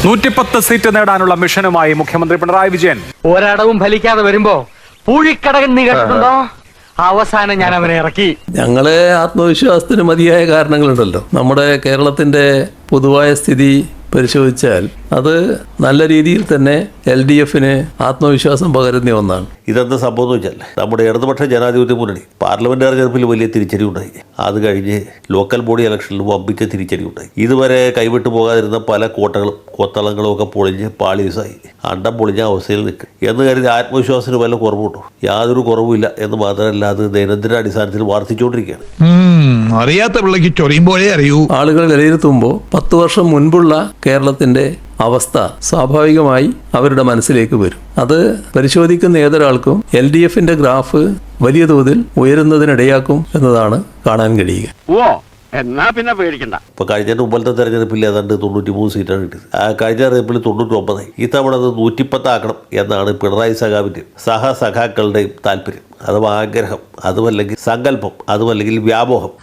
110 seat നേടാനുള്ള മിഷനുമായി മുഖ്യമന്ത്രി പിണറായി വിജയൻ. ഒരടവും ഫലിക്കാതെ വരുമ്പോ പൂഴിക്കടകൻ നീ കേട്ടിട്ടുണ്ടോ? അവസാനം ഞാൻ അവനെ ഇറക്കി. ഞങ്ങളെ ആത്മവിശ്വാസത്തിന് മതിയായ കാരണങ്ങളുണ്ടല്ലോ. നമ്മുടെ കേരളത്തിന്റെ പൊതുവായ സ്ഥിതി പരിശോധിച്ചാൽ അത് നല്ല രീതിയിൽ തന്നെ LDFന് ആത്മവിശ്വാസം പകരുന്ന ഒന്നാണ്. ഇതെന്താ സംഭവം എന്ന് വെച്ചാൽ നമ്മുടെ ഇടതുപക്ഷ ജനാധിപത്യ മുന്നണി പാർലമെന്റ് തെരഞ്ഞെടുപ്പിൽ വലിയ തിരിച്ചടി ഉണ്ടായി. അത് കഴിഞ്ഞ് ലോക്കൽ ബോഡി ഇലക്ഷനിൽ വമ്പിച്ച തിരിച്ചടി ഉണ്ടായി. ഇതുവരെ കൈവിട്ടു പോകാതിരുന്ന പല കോട്ടകളും കൊത്തളങ്ങളും ഒക്കെ പൊളിഞ്ഞ് പാളീസായി അണ്ടം പൊളിഞ്ഞ അവസ്ഥയിൽ നിൽക്കും എന്ന് കരുതി ആത്മവിശ്വാസത്തിന് വല്ല കുറവുണ്ടോ? യാതൊരു കുറവുമില്ല എന്ന് മാത്രമല്ല, അത് ദൈനംദിന അടിസ്ഥാനത്തിൽ വർദ്ധിച്ചുകൊണ്ടിരിക്കുകയാണ്. അറിയാത്ത പിള്ളക്ക് ചൊറിയുമ്പോഴേ അറിയൂ. ആളുകൾ വിലയിരുത്തുമ്പോൾ 10 വർഷം മുൻപുള്ള കേരളത്തിന്റെ അവസ്ഥ സ്വാഭാവികമായി അവരുടെ മനസ്സിലേക്ക് വരും. അത് പരിശോധിക്കുന്ന ഏതൊരാൾക്കും LDFന്റെ ഗ്രാഫ് വലിയ തോതിൽ ഉയരുന്നതിനിടയാക്കും എന്നതാണ് കാണാൻ കഴിയുക. എന്നാ പിന്നെ പേടിക്കണ്ട. ഇപ്പൊ കഴിഞ്ഞ മുമ്പത്തെ തെരഞ്ഞെടുപ്പിൽ ഏതാണ്ട് 93 സീറ്റാണ് കിട്ടിയത്. കഴിഞ്ഞ തെരഞ്ഞെടുപ്പിൽ 99. ഇത്തവണ അത് 110 ആക്കണം എന്നാണ് പിണറായി സഖാവിന്റെയും സഹസഖാക്കളുടെയും താല്പര്യം, അഥവാ ആഗ്രഹം, അതുമല്ലെങ്കിൽ സങ്കല്പം, അതുമല്ലെങ്കിൽ വ്യാമോഹം.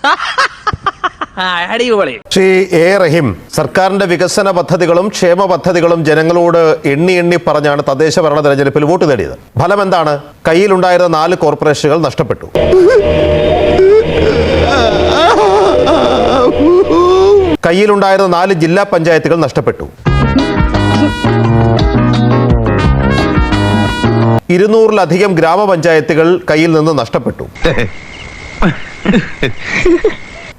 ശ്രീ A. റഹീം, സർക്കാരിന്റെ വികസന പദ്ധതികളും ക്ഷേമ പദ്ധതികളും ജനങ്ങളോട് എണ്ണി എണ്ണി പറഞ്ഞാണ് തദ്ദേശ ഭരണ തെരഞ്ഞെടുപ്പിൽ വോട്ട് നേടിയത്. ഫലം എന്താണ്? കയ്യിലുണ്ടായിരുന്ന 4 കോർപ്പറേഷനുകൾ നഷ്ടപ്പെട്ടു. കയ്യിലുണ്ടായിരുന്ന 4 ജില്ലാ പഞ്ചായത്തുകൾ നഷ്ടപ്പെട്ടു. 200-ലധികം ഗ്രാമപഞ്ചായത്തുകൾ കയ്യിൽ നിന്ന് നഷ്ടപ്പെട്ടു.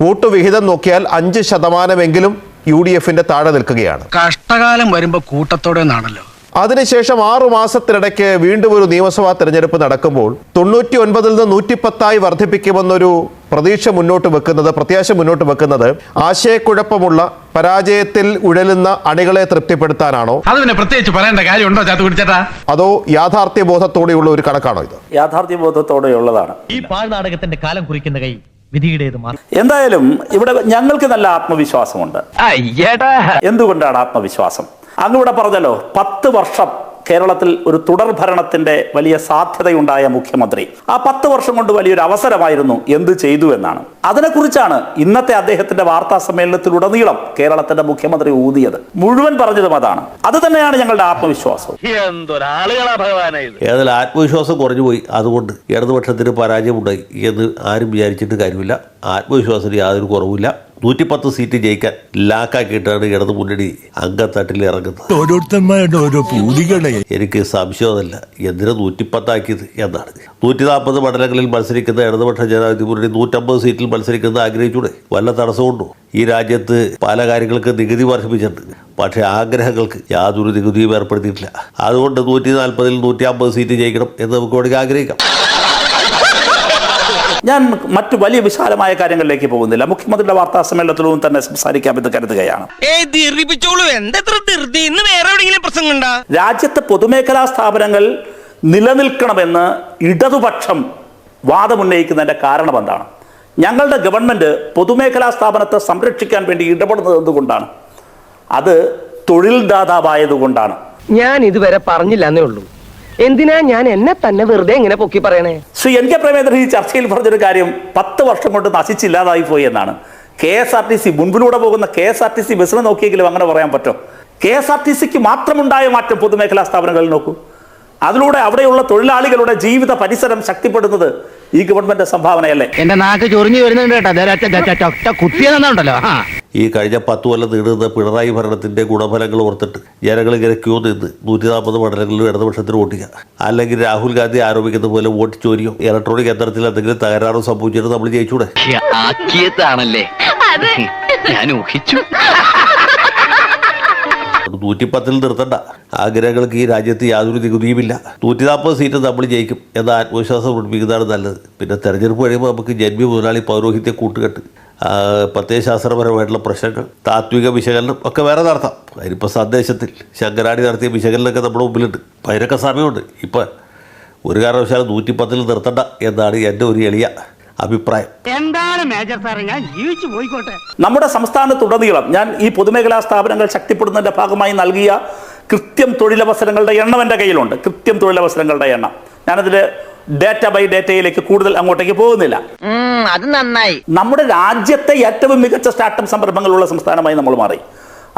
വോട്ട് വിഹിതം നോക്കിയാൽ 5% UDFന്റെ താഴെ നിൽക്കുകയാണ്. കഷ്ടകാലം വരുമ്പോ കൂട്ടത്തോടെ നാണല്ലോ. അതിനുശേഷം 6 മാസത്തിനിടയ്ക്ക് വീണ്ടും ഒരു നിയമസഭാ തെരഞ്ഞെടുപ്പ് നടക്കുമ്പോൾ 99-ൽ നിന്ന് 110 വർദ്ധിപ്പിക്കുമെന്നൊരു പ്രതീക്ഷ മുന്നോട്ട് വെക്കുന്നത്, പ്രത്യാശ മുന്നോട്ട് വെക്കുന്നത് ആശയക്കുഴപ്പമുള്ള പരാജയത്തിൽ ഉഴലുന്ന അണികളെ തൃപ്തിപ്പെടുത്താനാണോ, അതിനെ പ്രത്യേകിച്ച് പറയേണ്ട കാര്യമുണ്ടോ ചാത്തുകുടിച്ചേട്ടാ? അതോ യാഥാർത്ഥ്യബോധത്തോടെയുള്ള ഒരു കണക്കാണോ ഇത്? യാഥാർത്ഥ്യബോധത്തോടെയുള്ളതാണ്. ഈ പാഴ്നാടകത്തിന്റെ കാലം കുറിക്കുന്ന കൈ വിധിയുടേത് മാത്രം. എന്തായാലും ഇവിടെ ഞങ്ങൾക്ക് നല്ല ആത്മവിശ്വാസമുണ്ട്. എന്തുകൊണ്ടാണ് ആത്മവിശ്വാസം? അങ്ങ് പറഞ്ഞല്ലോ 10 വർഷം കേരളത്തിൽ ഒരു തുടർ ഭരണത്തിന്റെ വലിയ സാധ്യതയുണ്ടായ മുഖ്യമന്ത്രി. ആ 10 വർഷം കൊണ്ട് വലിയൊരു അവസരമായിരുന്നു എന്ത് ചെയ്തു എന്നാണ്. അതിനെക്കുറിച്ചാണ് ഇന്നത്തെ അദ്ദേഹത്തിന്റെ വാർത്താ സമ്മേളനത്തിലുടനീളം കേരളത്തിന്റെ മുഖ്യമന്ത്രി ഊതിയത്. മുഴുവൻ പറഞ്ഞതും അതാണ്. അത് തന്നെയാണ് ഞങ്ങളുടെ ആത്മവിശ്വാസം. ഏതായാലും ആത്മവിശ്വാസം കുറഞ്ഞുപോയി, അതുകൊണ്ട് ഇടതുപക്ഷത്തിന് പരാജയമുണ്ടായി എന്ന് ആരും വിചാരിച്ചിട്ട് കാര്യമില്ല. ആത്മവിശ്വാസത്തിന് യാതൊരു കുറവില്ല. 110 സീറ്റ് ജയിക്കാൻ ലാക്കാക്കിയിട്ടാണ് ഇടതു മുന്നണി അങ്കത്തട്ടിൽ ഇറങ്ങുന്നത്. എനിക്ക് സംശയമല്ല എന്തിനാ 110 ആക്കിയത് എന്നാണ്. 140 മണ്ഡലങ്ങളിൽ മത്സരിക്കുന്ന ഇടതുപക്ഷ ജനാധിപത്യ മുന്നണി 150 സീറ്റിൽ മത്സരിക്കുന്നത് ആഗ്രഹിച്ചൂടെ? വല്ല തടസ്സമുണ്ടോ? ഈ രാജ്യത്ത് പല കാര്യങ്ങൾക്ക് നികുതി വർദ്ധിപ്പിച്ചിട്ടുണ്ട്, പക്ഷേ ആഗ്രഹങ്ങൾക്ക് യാതൊരു നികുതിയും ഏർപ്പെടുത്തിയിട്ടില്ല. അതുകൊണ്ട് 140-ൽ 150 സീറ്റ് ജയിക്കണം എന്ന് നമുക്ക് വേണമെങ്കിൽ ആഗ്രഹിക്കാം. ഞാൻ മറ്റു വലിയ വിശാലമായ കാര്യങ്ങളിലേക്ക് പോകുന്നില്ല. മുഖ്യമന്ത്രിയുടെ വാർത്താ സമ്മേളനത്തിലും തന്നെ സംസാരിക്കാമെന്ന് കരുതുകയാണ്. രാജ്യത്തെ പൊതുമേഖലാ സ്ഥാപനങ്ങൾ നിലനിൽക്കണമെന്ന് ഇടതുപക്ഷം വാദമുന്നയിക്കുന്നതിന്റെ കാരണം എന്താണ്? ഞങ്ങളുടെ ഗവൺമെന്റ് പൊതുമേഖലാ സ്ഥാപനത്തെ സംരക്ഷിക്കാൻ വേണ്ടി ഇടപെടുന്നത് എന്തുകൊണ്ടാണ്? അത് തൊഴിൽ ദാതാവായതുകൊണ്ടാണ്. ഞാൻ ഇതുവരെ പറഞ്ഞില്ല എന്നേ ഉള്ളൂ. എന്തിനാ ഞാൻ എന്നെ തന്നെ വെറുതെ ഇങ്ങനെ പൊക്കി പറയണേ? ശ്രീ NK പ്രേമേന്ദ്രൻ ഈ ചർച്ചയിൽ പറഞ്ഞൊരു കാര്യം 10 വർഷം കൊണ്ട് നശിച്ചില്ലാതായി പോയി എന്നാണ്. KSRTC മുൻപിലൂടെ പോകുന്ന KSRTC ബസ്സിനെ നോക്കിയെങ്കിലും അങ്ങനെ പറയാൻ പറ്റും? KSRTCക്ക് മാത്രമുണ്ടായ മാറ്റം പൊതുമേഖലാ സ്ഥാപനങ്ങളിൽ നോക്കൂ. അതിലൂടെ അവിടെയുള്ള തൊഴിലാളികളുടെ ജീവിത പരിസരം ശക്തിപ്പെടുന്നത് ഈ ഗവൺമെന്റ് സംഭാവനയല്ലേ? എന്റെ നാക്ക് ചൊറിഞ്ഞു വരുന്നുണ്ട് കേട്ടോ, കുത്തിയെന്നുണ്ടല്ലോ. ഈ കഴിഞ്ഞ 10 കൊല്ലം നീണ്ടുന്ന പിണറായി ഭരണത്തിന്റെ ഗുണഫലങ്ങൾ ഓർത്തിട്ട് ജനങ്ങൾ ഇങ്ങനെ ക്യൂ നിന്ന് 140 മണ്ഡലങ്ങളിലും ഇടതുപക്ഷത്തിന് വോട്ട് ചെയ്യുക, അല്ലെങ്കിൽ രാഹുൽ ഗാന്ധി ആരോപിക്കുന്ന പോലെ വോട്ട് ചോരിയോ ഇലക്ട്രോണിക് യന്ത്രത്തിൽ എന്തെങ്കിലും തകരാറോ സംഭവിച്ചിട്ട് നമ്മൾ ജയിച്ചൂടെ? ഞാൻ ഊഹിച്ചു. 110-ൽ നിർത്തണ്ട. ആഗ്രഹങ്ങൾക്ക് ഈ രാജ്യത്ത് യാതൊരു നികുതിയുമില്ല. 140 സീറ്റ് നമ്മൾ ജയിക്കും എന്ന ആത്മവിശ്വാസം പഠിപ്പിക്കുന്നതാണ് നല്ലത്. പിന്നെ തെരഞ്ഞെടുപ്പ് കഴിയുമ്പോൾ നമുക്ക് ജന്മി മുതലാളി പൗരോഹിത്യ കൂട്ടുകെട്ട്, പ്രത്യയശാസ്ത്രപരമായിട്ടുള്ള പ്രശ്നങ്ങൾ, താത്വിക വിശകലനം ഒക്കെ വേറെ നടത്താം. അതിനിപ്പോൾ സന്ദേശത്തിൽ ശങ്കരാടി നടത്തിയ വിശകലനമൊക്കെ നമ്മുടെ മുമ്പിലുണ്ട്. അതിനൊക്കെ സമയമുണ്ട്. ഇപ്പം ഒരു കാരണവശാലും 110-ൽ നിർത്തണ്ട എന്നാണ് എൻ്റെ ഒരു എളിയ അഭിപ്രായം. എന്താണ് മേജർ സാറേ, ഞാൻ ജീവിച്ചു പോയിക്കോട്ടെ. നമ്മുടെ സംസ്ഥാനത്തുടനീളം ഞാൻ ഈ പൊതുമേഖലാ സ്ഥാപനങ്ങൾ ശക്തിപ്പെടുന്നതിന്റെ ഭാഗമായി നൽകിയ കൃത്യം തൊഴിലവസരങ്ങളുടെ എണ്ണം എൻ്റെ കയ്യിലുണ്ട്. കൃത്യം തൊഴിലവസരങ്ങളുടെ എണ്ണം ഞാനതിൽ ഡേറ്റ ബൈ ഡേറ്റയിലേക്ക് കൂടുതൽ അങ്ങോട്ടേക്ക് പോകുന്നില്ല. അത് നന്നായി. നമ്മുടെ രാജ്യത്തെ ഏറ്റവും മികച്ച സ്റ്റാർട്ടപ്പ് സംരംഭങ്ങളുള്ള സംസ്ഥാനമായി നമ്മൾ മാറി.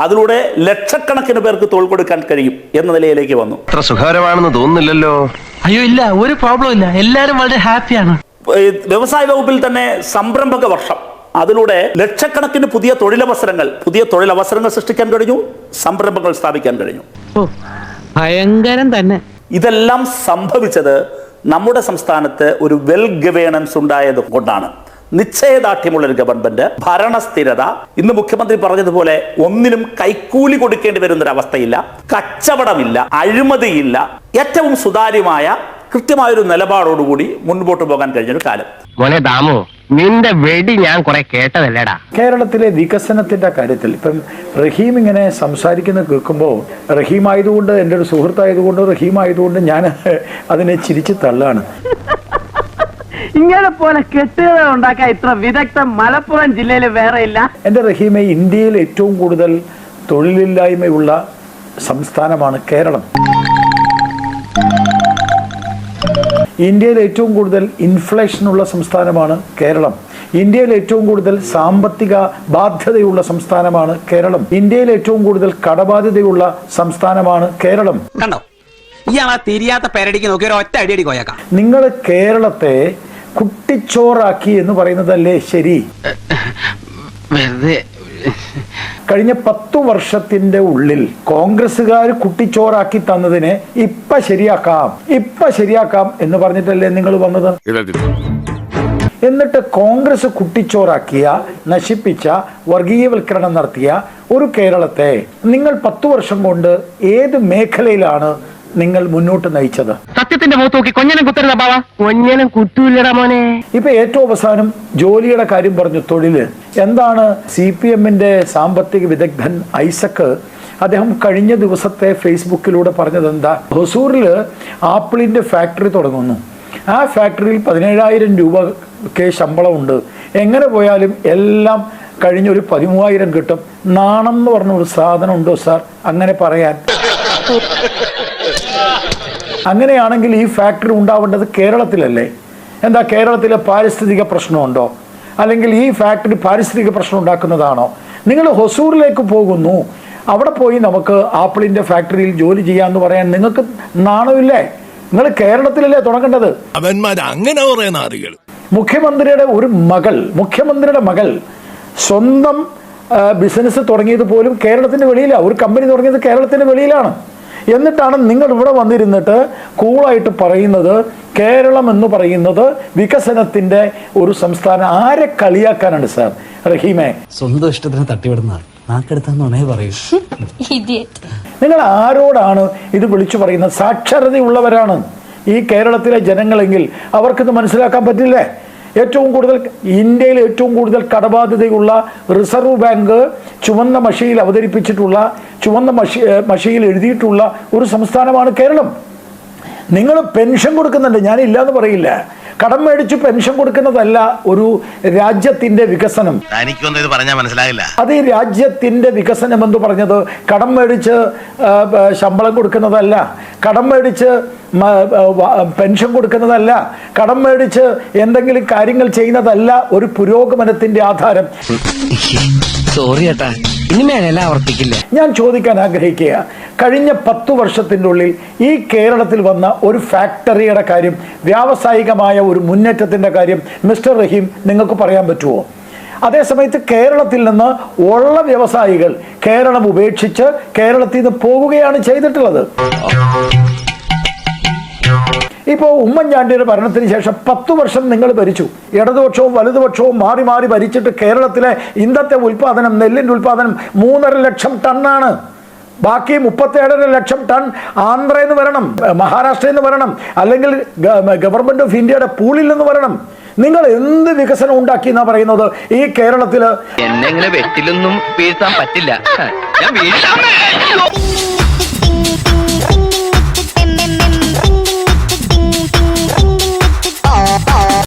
അതിലൂടെ ലക്ഷക്കണക്കിന് പേർക്ക് തൊഴിൽ കൊടുക്കാൻ കഴിയും എന്ന നിലയിലേക്ക് വന്നു. അത്ര സുഖകരമാണെന്ന് തോന്നുന്നില്ലല്ലോ. അയ്യോ ഇല്ല, ഒരു പ്രോബ്ലം ഇല്ല, എല്ലാരും വളരെ ഹാപ്പിയാണ്. വ്യവസായ വകുപ്പിൽ തന്നെ സംരംഭക വർഷം, അതിലൂടെ ലക്ഷക്കണക്കിന് പുതിയ തൊഴിലവസരങ്ങൾ സൃഷ്ടിക്കാൻ കഴിഞ്ഞു, സംരംഭങ്ങൾ സ്ഥാപിക്കാൻ കഴിഞ്ഞു. ഭയങ്കരം തന്നെ. ഇതെല്ലാം സംഭവിച്ചത് നമ്മുടെ സംസ്ഥാനത്ത് ഒരു വെൽ ഗവേണൻസ് ഉണ്ടായത് കൊണ്ടാണ്. നിശ്ചയദാർഢ്യമുള്ള ഒരു ഗവൺമെന്റ്, ഭരണസ്ഥിരത. ഇന്ന് മുഖ്യമന്ത്രി പറഞ്ഞതുപോലെ ഒന്നിനും കൈക്കൂലി കൊടുക്കേണ്ടി വരുന്നൊരവസ്ഥയില്ല, കച്ചവടമില്ല, അഴിമതിയില്ല, ഏറ്റവും സുതാര്യമായ കൃത്യമായൊരു നിലപാടോടുകൂടി മുൻപോട്ട് പോകാൻ കഴിഞ്ഞൊരു കാലം. മോനെ ദാമു, നിന്റെ വെടി ഞാൻ കുറെ കേട്ടതല്ലേടാ. കേരളത്തിലെ വികസനത്തിന്റെ കാര്യത്തിൽ ഇപ്പം റഹീം ഇങ്ങനെ സംസാരിക്കുന്നത് കേൾക്കുമ്പോൾ, റഹീം ആയതുകൊണ്ട്, എൻ്റെ ഒരു സുഹൃത്തായതുകൊണ്ട്, റഹീം ആയതുകൊണ്ട് ഞാൻ അതിനെ ചിരിച്ചു തള്ളാണ്. ഇങ്ങനെ പോലെ കെട്ടുകഥ ഉണ്ടാക്കാൻ ഇത്ര വിദഗ്ധം മലപ്പുറം ജില്ലയിൽ വേറെ ഇല്ല. എൻ്റെ റഹീമെ, ഇന്ത്യയിൽ ഏറ്റവും കൂടുതൽ തൊഴിലില്ലായ്മയുള്ള സംസ്ഥാനമാണ് കേരളം. ഇന്ത്യയിൽ ഏറ്റവും കൂടുതൽ ഇൻഫ്ലേഷനുള്ള സംസ്ഥാനമാണ് കേരളം. ഇന്ത്യയിൽ ഏറ്റവും കൂടുതൽ സാമ്പത്തിക ബാധ്യതയുള്ള സംസ്ഥാനമാണ് കേരളം. ഇന്ത്യയിൽ ഏറ്റവും കൂടുതൽ കടബാധ്യതയുള്ള സംസ്ഥാനമാണ് കേരളം. കണ്ടോ, ഇയാളാ തിരിയാത്ത പേരടിക്ക് നോക്കി ഒരു ഒറ്റ അടിയടി കോയക്കാം. നിങ്ങൾ കേരളത്തെ കുട്ടിച്ചോറാക്കി എന്ന് പറയുന്നതല്ലേ ശരി? കഴിഞ്ഞ 10 വർഷത്തിന്റെ ഉള്ളിൽ കോൺഗ്രസ്സുകാർ കുട്ടിച്ചോറാക്കി തന്നതിനെ ഇപ്പൊ ശരിയാക്കാം എന്ന് പറഞ്ഞിട്ടല്ലേ നിങ്ങൾ വന്നത്? എന്നിട്ട് കോൺഗ്രസ് കുട്ടിച്ചോറാക്കിയ, നശിപ്പിച്ച, വർഗീയവൽക്കരണം നടത്തിയ ഒരു കേരളത്തെ നിങ്ങൾ 10 വർഷം കൊണ്ട് ഏത് മേഖലയിലാണ് നിങ്ങൾ മുന്നോട്ട് നയിച്ചത്? സത്യത്തിന്റെ മുഖത്ത് നോക്കി കൊഞ്ഞനം കുത്തരുന്ന ബാവ. കൊഞ്ഞനം കുത്തൂല്ലടാ മോനെ. ഇപ്പൊ ഏറ്റവും അവസാനം ജോലിയുടെ കാര്യം പറഞ്ഞു, തൊഴില്. എന്താണ് CPM-ന്റെ സാമ്പത്തിക വിദഗ്ധൻ ഐസക്ക്, അദ്ദേഹം കഴിഞ്ഞ ദിവസത്തെ ഫേസ്ബുക്കിലൂടെ പറഞ്ഞത് എന്താ? ഹൊസൂറിൽ ആപ്പിളിന്റെ ഫാക്ടറി തുടങ്ങുന്നു. ആ ഫാക്ടറിയിൽ 17,000 രൂപയ്ക്ക് ശമ്പളമുണ്ട്. എങ്ങനെ പോയാലും എല്ലാം കഴിഞ്ഞൊരു 13,000 കിട്ടും. നാണം എന്ന് പറഞ്ഞ ഒരു സാധനം ഉണ്ടോ സാർ അങ്ങനെ പറയാൻ? അങ്ങനെയാണെങ്കിൽ ഈ ഫാക്ടറി ഉണ്ടാവേണ്ടത് കേരളത്തിലല്ലേ? എന്താ കേരളത്തിലെ പാരിസ്ഥിതിക പ്രശ്നമുണ്ടോ? അല്ലെങ്കിൽ ഈ ഫാക്ടറി പാരിസ്ഥിതിക പ്രശ്നം ഉണ്ടാക്കുന്നതാണോ? നിങ്ങൾ ഹൊസൂറിലേക്ക് പോകുന്നു, അവിടെ പോയി നമുക്ക് ആപ്പിളിന്റെ ഫാക്ടറിയിൽ ജോലി ചെയ്യാന്ന് പറയാൻ നിങ്ങൾക്ക് നാണമില്ലേ? നിങ്ങൾ കേരളത്തിലല്ലേ തുടങ്ങേണ്ടത്? മുഖ്യമന്ത്രിയുടെ മകൾ സ്വന്തം ബിസിനസ് തുടങ്ങിയത് പോലും കേരളത്തിന്റെ വെളിയിലാണ്. ഒരു കമ്പനി തുടങ്ങിയത് കേരളത്തിന്റെ വെളിയിലാണ്. എന്നിട്ടാണ് നിങ്ങൾ ഇവിടെ വന്നിരുന്നിട്ട് കൂളായിട്ട് പറയുന്നത് കേരളം എന്ന് പറയുന്നത് വികസനത്തിന്റെ ഒരു സംസ്ഥാനം. ആരെ കളിയാക്കാനാണ് സാർ റഹീമെ? സ്വന്തം ഇഷ്ടത്തിന് തട്ടിവിടുന്ന നാക്കെടുത്താന്നേ പറയൂ. നിങ്ങൾ ആരോടാണ് ഇത് വിളിച്ചു പറയുന്നത്? സാക്ഷരതയുള്ളവരാണ് ഈ കേരളത്തിലെ ജനങ്ങളെങ്കിൽ അവർക്കിത് മനസ്സിലാക്കാൻ പറ്റില്ലേ? ഇന്ത്യയിൽ ഏറ്റവും കൂടുതൽ കടബാധ്യതയുള്ള റിസർവ് ബാങ്ക് ചുവന്ന മഷിയിൽ എഴുതിയിട്ടുള്ള ഒരു സംസ്ഥാനമാണ് കേരളം. നിങ്ങൾ പെൻഷൻ കൊടുക്കുന്നുണ്ട്, ഞാനില്ലാന്ന് പറയില്ല. കടം മേടിച്ച് പെൻഷൻ കൊടുക്കുന്നതല്ല ഒരു രാജ്യത്തിന്റെ വികസനം. അത് ഈ രാജ്യത്തിന്റെ വികസനം എന്ന് പറഞ്ഞത് കടം മേടിച്ച് ശമ്പളം കൊടുക്കുന്നതല്ല, കടം മേടിച്ച് പെൻഷൻ കൊടുക്കുന്നതല്ല, കടം മേടിച്ച് എന്തെങ്കിലും കാര്യങ്ങൾ ചെയ്യുന്നതല്ല ഒരു പുരോഗമനത്തിന്റെ ആധാരം. സോറി ഏട്ടാ, ഇനിമേല ആവർത്തിക്കില്ല. ഞാൻ ചോദിക്കാൻ ആഗ്രഹിക്കുക, കഴിഞ്ഞ 10 വർഷത്തിൻ്റെ ഉള്ളിൽ ഈ കേരളത്തിൽ വന്ന ഒരു ഫാക്ടറിയുടെ കാര്യം, വ്യാവസായികമായ ഒരു മുന്നേറ്റത്തിന്റെ കാര്യം മിസ്റ്റർ റഹീം നിങ്ങൾക്ക് പറയാൻ പറ്റുമോ? അതേസമയത്ത് കേരളത്തിൽ നിന്ന് ഉള്ള വ്യവസായികൾ കേരളം ഉപേക്ഷിച്ച് കേരളത്തിൽ നിന്ന് പോവുകയാണ് ചെയ്തിട്ടുള്ളത്. ഇപ്പോൾ ഉമ്മൻചാണ്ടിയുടെ ഭരണത്തിന് ശേഷം 10 വർഷം നിങ്ങൾ ഭരിച്ചു. ഇടതുപക്ഷവും വലതുപക്ഷവും മാറി മാറി ഭരിച്ചിട്ട് കേരളത്തിലെ ഇന്നത്തെ ഉൽപാദനം, നെല്ലിന്റെ ഉൽപാദനം 3.5 ലക്ഷം ടണ്ണാണ്. ബാക്കി 37.5 ലക്ഷം ടൺ ആന്ധ്രയിൽ നിന്ന് വരണം, മഹാരാഷ്ട്രയിൽ നിന്ന് വരണം, അല്ലെങ്കിൽ ഗവൺമെന്റ് ഓഫ് ഇന്ത്യയുടെ പൂളിൽ നിന്ന് വരണം. നിങ്ങൾ എന്ത് വികസനം ഉണ്ടാക്കി എന്നാ പറയുന്നത് ഈ കേരളത്തില്? എന്നെ വെട്ടിലൊന്നും വീഴ്ത്താൻ പറ്റില്ല.